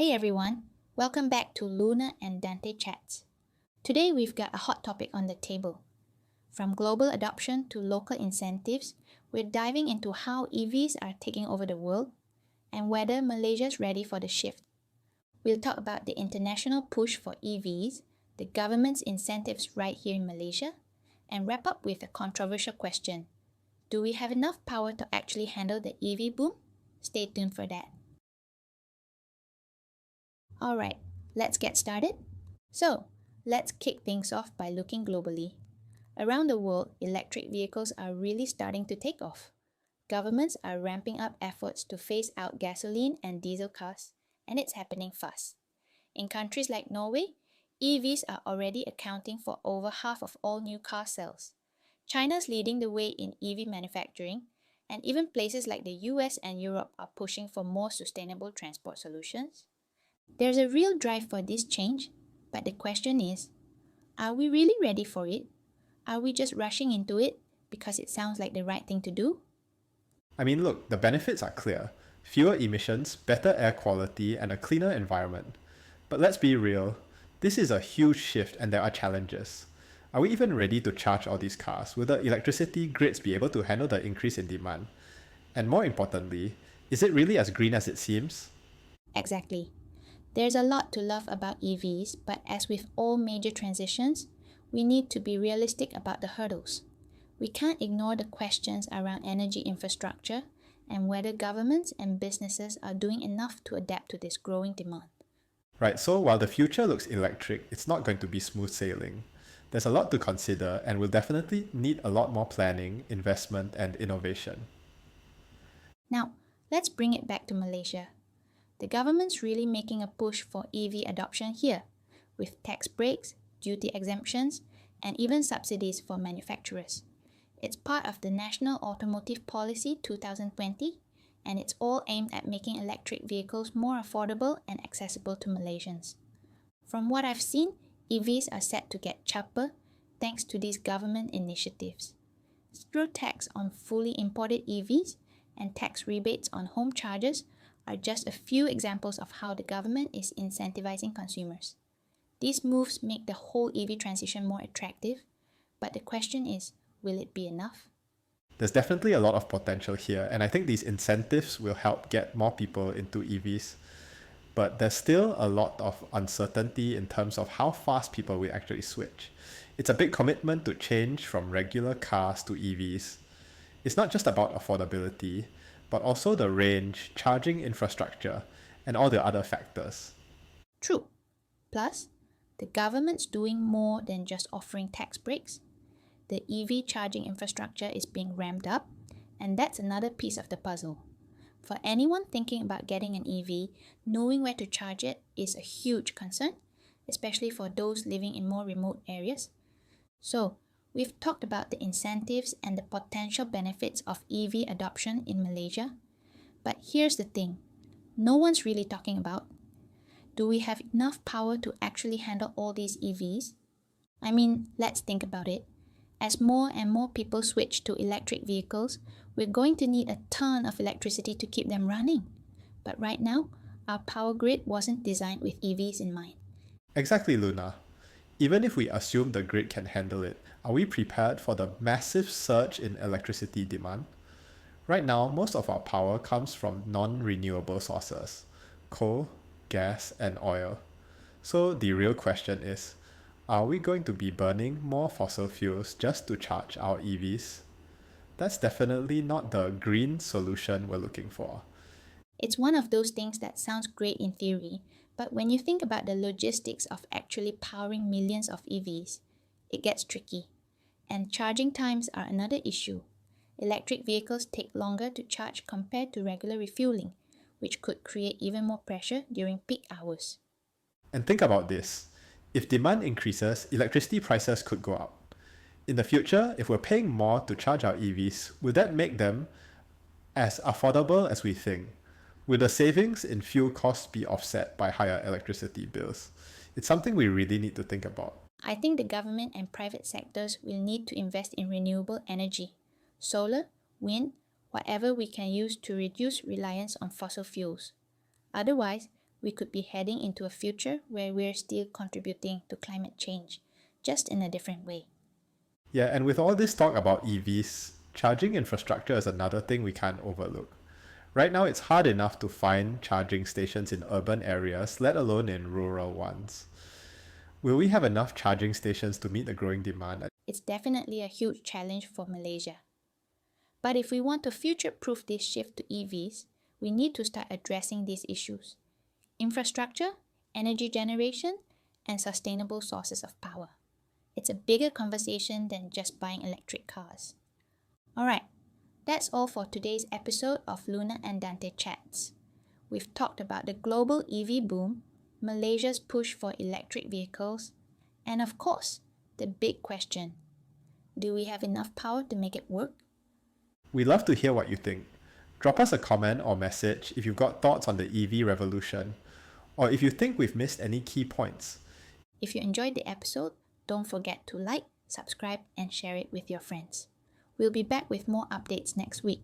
Hey everyone, welcome back to Luna and Dante Chats. Today we've got a hot topic on the table. From global adoption to local incentives, we're diving into how EVs are taking over the world and whether Malaysia's ready for the shift. We'll talk about the international push for EVs, the government's incentives right here in Malaysia, and wrap up with a controversial question. Do we have enough power to actually handle the EV boom? Stay tuned for that. Alright, let's get started. So, let's kick things off by looking globally. Around the world, electric vehicles are really starting to take off. Governments are ramping up efforts to phase out gasoline and diesel cars, and it's happening fast. In countries like Norway, EVs are already accounting for over half of all new car sales. China's leading the way in EV manufacturing, and even places like the US and Europe are pushing for more sustainable transport solutions. There's a real drive for this change, but the question is, are we really ready for it? Are we just rushing into it because it sounds like the right thing to do? I mean, look, the benefits are clear. Fewer emissions, better air quality, and a cleaner environment. But let's be real, this is a huge shift and there are challenges. Are we even ready to charge all these cars? Will the electricity grids be able to handle the increase in demand? And more importantly, is it really as green as it seems? Exactly. There's a lot to love about EVs, but as with all major transitions, we need to be realistic about the hurdles. We can't ignore the questions around energy infrastructure and whether governments and businesses are doing enough to adapt to this growing demand. Right, so while the future looks electric, it's not going to be smooth sailing. There's a lot to consider and we'll definitely need a lot more planning, investment, and innovation. Now, let's bring it back to Malaysia. The government's really making a push for EV adoption here, with tax breaks, duty exemptions, and even subsidies for manufacturers. It's part of the National Automotive Policy 2020, and it's all aimed at making electric vehicles more affordable and accessible to Malaysians. From what I've seen, EVs are set to get cheaper thanks to these government initiatives. Zero tax on fully imported EVs and tax rebates on home chargers are just a few examples of how the government is incentivizing consumers. These moves make the whole EV transition more attractive, but the question is, will it be enough? There's definitely a lot of potential here, and I think these incentives will help get more people into EVs. But there's still a lot of uncertainty in terms of how fast people will actually switch. It's a big commitment to change from regular cars to EVs. It's not just about affordability, but also the range, charging infrastructure, and all the other factors. True. Plus, the government's doing more than just offering tax breaks. The EV charging infrastructure is being ramped up, and that's another piece of the puzzle. For anyone thinking about getting an EV, knowing where to charge it is a huge concern, especially for those living in more remote areas. So, we've talked about the incentives and the potential benefits of EV adoption in Malaysia. But here's the thing, no one's really talking about, do we have enough power to actually handle all these EVs? I mean, let's think about it. As more and more people switch to electric vehicles, we're going to need a ton of electricity to keep them running. But right now, our power grid wasn't designed with EVs in mind. Exactly, Luna. Even if we assume the grid can handle it, are we prepared for the massive surge in electricity demand? Right now, most of our power comes from non-renewable sources: coal, gas, and oil. So the real question is, are we going to be burning more fossil fuels just to charge our EVs? That's definitely not the green solution we're looking for. It's one of those things that sounds great in theory, but when you think about the logistics of actually powering millions of EVs, it gets tricky. And charging times are another issue. Electric vehicles take longer to charge compared to regular refueling, which could create even more pressure during peak hours. And think about this. If demand increases, electricity prices could go up. In the future, if we're paying more to charge our EVs, will that make them as affordable as we think? Will the savings in fuel costs be offset by higher electricity bills? It's something we really need to think about. I think the government and private sectors will need to invest in renewable energy, solar, wind, whatever we can use to reduce reliance on fossil fuels. Otherwise, we could be heading into a future where we're still contributing to climate change, just in a different way. Yeah, and with all this talk about EVs, charging infrastructure is another thing we can't overlook. Right now, it's hard enough to find charging stations in urban areas, let alone in rural ones. Will we have enough charging stations to meet the growing demand? It's definitely a huge challenge for Malaysia. But if we want to future-proof this shift to EVs, we need to start addressing these issues: infrastructure, energy generation, and sustainable sources of power. It's a bigger conversation than just buying electric cars. Alright, that's all for today's episode of Luna and Dante Chats. We've talked about the global EV boom, Malaysia's push for electric vehicles, and of course, the big question: do we have enough power to make it work? We'd love to hear what you think. Drop us a comment or message if you've got thoughts on the EV revolution, or if you think we've missed any key points. If you enjoyed the episode, don't forget to like, subscribe, and share it with your friends. We'll be back with more updates next week.